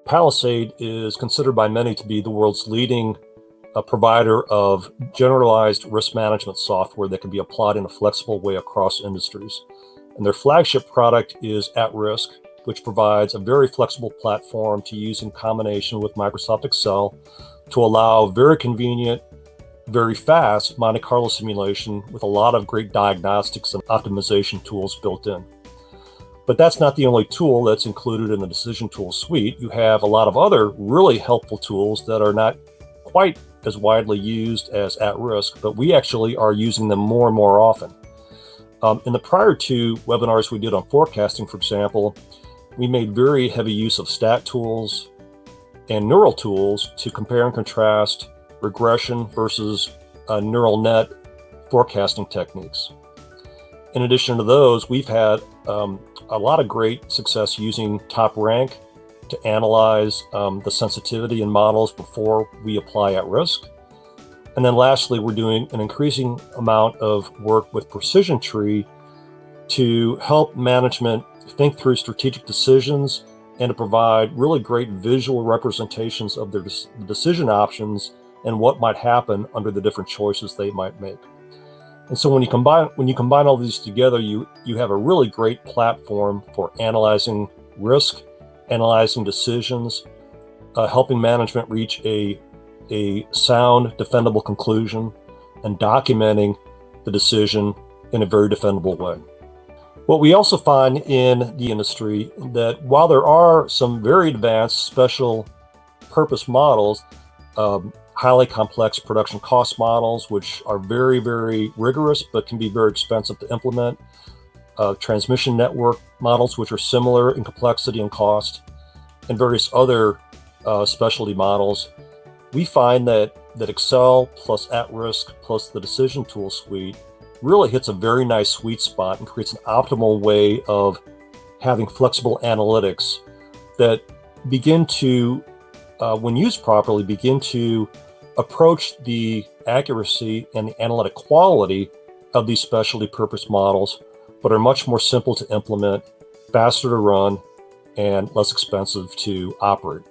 Palisade is considered by many to be the world's leading provider of generalized risk management software that can be applied in a flexible way across industries. And their flagship product is At Risk, which provides a very flexible platform to use in combination with Microsoft Excel to allow very convenient, very fast Monte Carlo simulation with a lot of great diagnostics and optimization tools built in. But that's not the only tool that's included in the DecisionTools Suite. You have a lot of other really helpful tools that are not quite as widely used as At Risk, but we actually are using them more and more often. In the prior two webinars we did on forecasting, for example, we made very heavy use of stat tools and neural tools to compare and contrast regression versus neural net forecasting techniques. In addition to those, we've had a lot of great success using Top Rank to analyze the sensitivity in models before we apply At Risk. And then lastly, we're doing an increasing amount of work with Precision Tree to help management think through strategic decisions and to provide really great visual representations of their decision options and what might happen under the different choices they might make. And so when you combine all these together, you have a really great platform for analyzing risk, analyzing decisions, helping management reach a sound, defendable conclusion, and documenting the decision in a very defendable way. What we also find in the industry that while there are some very advanced special purpose models, highly complex production cost models, which are very, very rigorous, but can be very expensive to implement, transmission network models, which are similar in complexity and cost, and various other specialty models, we find that Excel plus At Risk plus the DecisionTools Suite really hits a very nice sweet spot and creates an optimal way of having flexible analytics that begin to, when used properly, begin to approach the accuracy and the analytic quality of these specialty purpose models, but are much more simple to implement, faster to run, and less expensive to operate.